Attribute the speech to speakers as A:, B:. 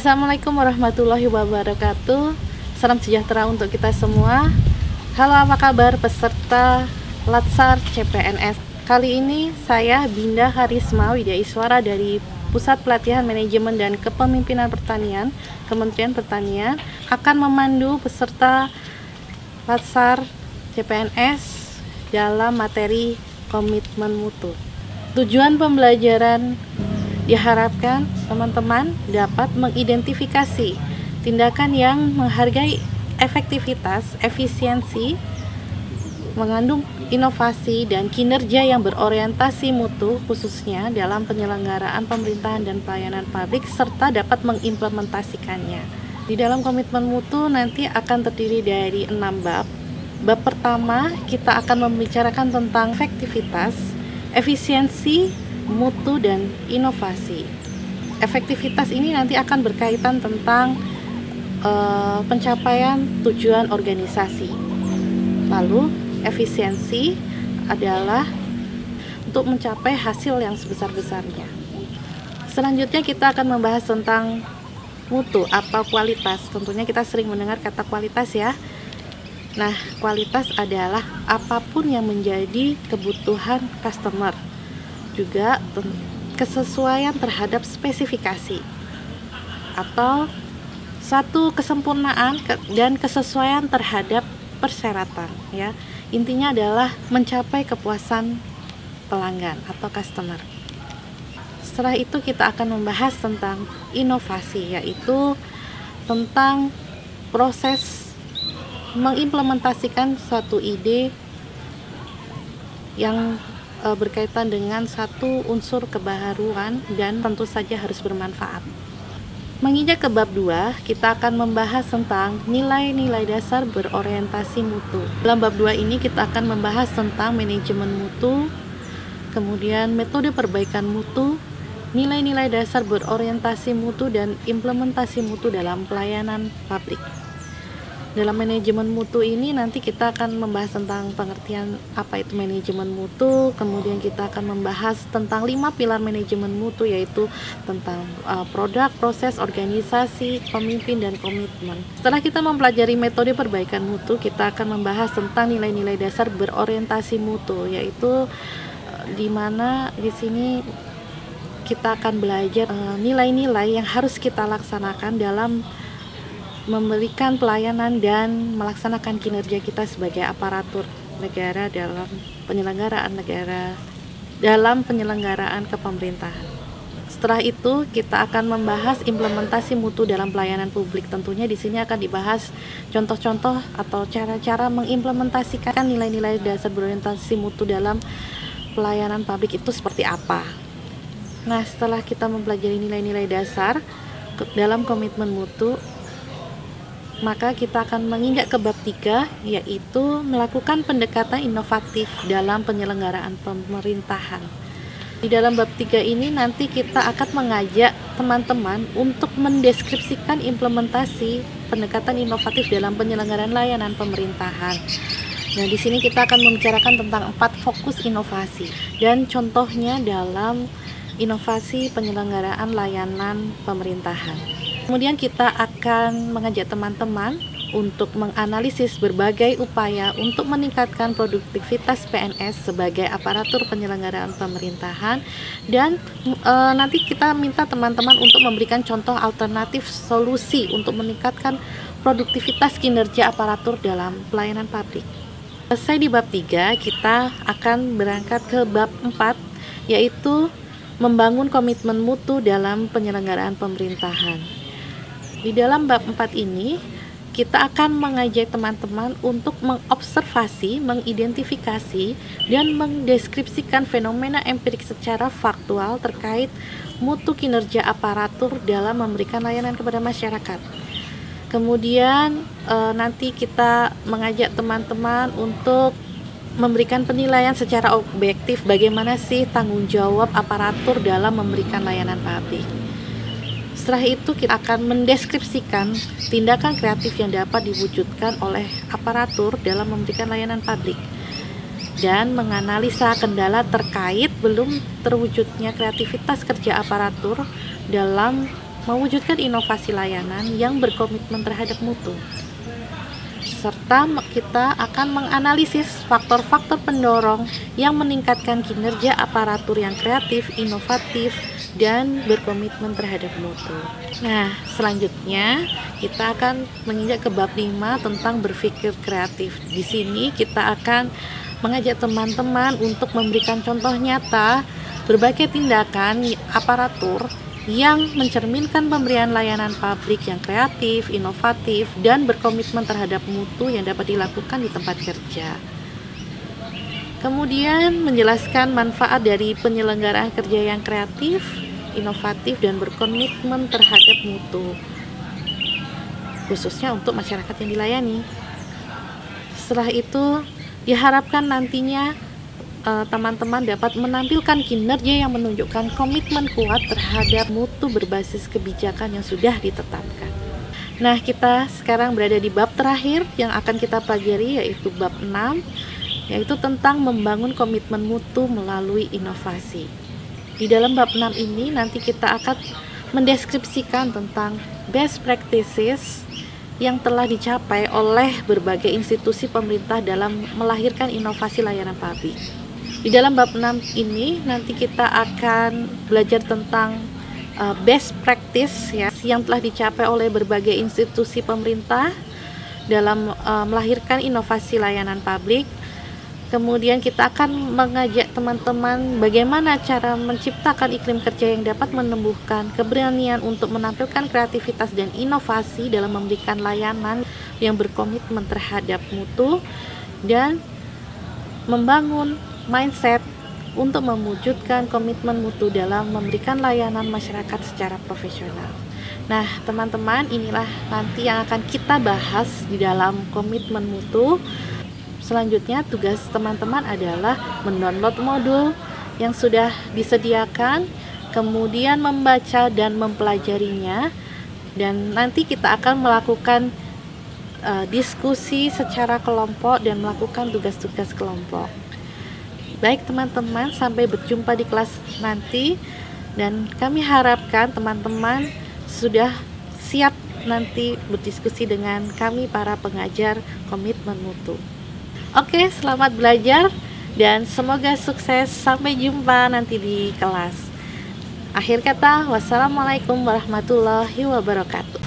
A: Assalamualaikum warahmatullahi wabarakatuh. Salam sejahtera untuk kita semua. Halo, apa kabar peserta Latsar CPNS? Kali ini saya Binda Karisma Widyaiswara dari Pusat Pelatihan Manajemen dan Kepemimpinan Pertanian, Kementerian Pertanian, akan memandu peserta Latsar CPNS dalam materi komitmen mutu. Tujuan pembelajaran diharapkan teman-teman dapat mengidentifikasi tindakan yang menghargai efektivitas, efisiensi, mengandung inovasi dan kinerja yang berorientasi mutu, khususnya dalam penyelenggaraan pemerintahan dan pelayanan publik, serta dapat mengimplementasikannya. Di dalam komitmen mutu nanti akan terdiri dari 6 bab. Bab pertama kita akan membicarakan tentang efektivitas, efisiensi, mutu, dan inovasi. Efektivitas ini nanti akan berkaitan tentang pencapaian tujuan organisasi. Lalu efisiensi adalah untuk mencapai hasil yang sebesar-besarnya. Selanjutnya kita akan membahas tentang mutu atau kualitas. Tentunya kita sering mendengar kata kualitas ya. Nah, kualitas adalah apapun yang menjadi kebutuhan customer, juga kesesuaian terhadap spesifikasi atau satu kesempurnaan dan kesesuaian terhadap persyaratan ya. Intinya adalah mencapai kepuasan pelanggan atau customer. Setelah itu kita akan membahas tentang inovasi, yaitu tentang proses mengimplementasikan suatu ide yang berkaitan dengan satu unsur kebaharuan dan tentu saja harus bermanfaat. Menginjak ke bab 2, kita akan membahas tentang nilai-nilai dasar berorientasi mutu. Dalam bab 2 ini kita akan membahas tentang manajemen mutu, kemudian metode perbaikan mutu, nilai-nilai dasar berorientasi mutu, dan implementasi mutu dalam pelayanan publik. Dalam manajemen mutu ini nanti kita akan membahas tentang pengertian apa itu manajemen mutu, kemudian kita akan membahas tentang 5 pilar manajemen mutu, yaitu tentang produk, proses, organisasi, pemimpin, dan komitmen. Setelah kita mempelajari metode perbaikan mutu, kita akan membahas tentang nilai-nilai dasar berorientasi mutu, yaitu di mana di sini kita akan belajar nilai-nilai yang harus kita laksanakan dalam memberikan pelayanan dan melaksanakan kinerja kita sebagai aparatur negara dalam penyelenggaraan kepemerintahan. Setelah itu kita akan membahas implementasi mutu dalam pelayanan publik. Tentunya di sini akan dibahas contoh-contoh atau cara-cara mengimplementasikan nilai-nilai dasar berorientasi mutu dalam pelayanan publik itu seperti apa. Nah, setelah kita mempelajari nilai-nilai dasar dalam komitmen mutu, maka kita akan menginjak ke bab 3, yaitu melakukan pendekatan inovatif dalam penyelenggaraan pemerintahan. Di dalam bab 3 ini nanti kita akan mengajak teman-teman untuk mendeskripsikan implementasi pendekatan inovatif dalam penyelenggaraan layanan pemerintahan. Nah, di sini kita akan membicarakan tentang 4 fokus inovasi dan contohnya dalam inovasi penyelenggaraan layanan pemerintahan. Kemudian kita akan mengajak teman-teman untuk menganalisis berbagai upaya untuk meningkatkan produktivitas PNS sebagai aparatur penyelenggaraan pemerintahan, dan nanti kita minta teman-teman untuk memberikan contoh alternatif solusi untuk meningkatkan produktivitas kinerja aparatur dalam pelayanan publik. Selesai di bab 3, kita akan berangkat ke bab 4, yaitu membangun komitmen mutu dalam penyelenggaraan pemerintahan. Di dalam bab 4 ini, kita akan mengajak teman-teman untuk mengobservasi, mengidentifikasi, dan mendeskripsikan fenomena empirik secara faktual terkait mutu kinerja aparatur dalam memberikan layanan kepada masyarakat. Kemudian nanti kita mengajak teman-teman untuk memberikan penilaian secara objektif bagaimana sih tanggung jawab aparatur dalam memberikan layanan publik. Setelah itu kita akan mendeskripsikan tindakan kreatif yang dapat diwujudkan oleh aparatur dalam memberikan layanan publik dan menganalisa kendala terkait belum terwujudnya kreativitas kerja aparatur dalam mewujudkan inovasi layanan yang berkomitmen terhadap mutu. Serta kita akan menganalisis faktor-faktor pendorong yang meningkatkan kinerja aparatur yang kreatif, inovatif, dan berkomitmen terhadap mutu. Nah, selanjutnya kita akan menginjak ke bab 5 tentang berpikir kreatif. Di sini kita akan mengajak teman-teman untuk memberikan contoh nyata berbagai tindakan aparatur yang mencerminkan pemberian layanan publik yang kreatif, inovatif, dan berkomitmen terhadap mutu yang dapat dilakukan di tempat kerja. Kemudian menjelaskan manfaat dari penyelenggaraan kerja yang kreatif, inovatif, dan berkomitmen terhadap mutu, khususnya untuk masyarakat yang dilayani. Setelah itu diharapkan nantinya teman-teman dapat menampilkan kinerja yang menunjukkan komitmen kuat terhadap mutu berbasis kebijakan yang sudah ditetapkan. Nah, kita sekarang berada di bab terakhir yang akan kita pelajari, yaitu bab 6, yaitu tentang membangun komitmen mutu melalui inovasi. Di dalam bab 6 ini nanti kita akan mendeskripsikan tentang best practices yang telah dicapai oleh berbagai institusi pemerintah dalam melahirkan inovasi layanan publik. Di dalam bab 6 ini nanti kita akan belajar tentang best practice ya, yang telah dicapai oleh berbagai institusi pemerintah dalam melahirkan inovasi layanan publik. Kemudian kita akan mengajak teman-teman bagaimana cara menciptakan iklim kerja yang dapat menumbuhkan keberanian untuk menampilkan kreativitas dan inovasi dalam memberikan layanan yang berkomitmen terhadap mutu, dan membangun mindset untuk mewujudkan komitmen mutu dalam memberikan layanan masyarakat secara profesional. Nah, teman-teman, inilah nanti yang akan kita bahas di dalam komitmen mutu. Selanjutnya, tugas teman-teman adalah mendownload modul yang sudah disediakan, kemudian membaca dan mempelajarinya, dan nanti kita akan melakukan diskusi secara kelompok dan melakukan tugas-tugas kelompok. Baik teman-teman, sampai berjumpa di kelas nanti, dan kami harapkan teman-teman sudah siap nanti berdiskusi dengan kami para pengajar komitmen mutu. Oke, selamat belajar dan semoga sukses. Sampai jumpa nanti di kelas. Akhir kata, wassalamualaikum warahmatullahi wabarakatuh.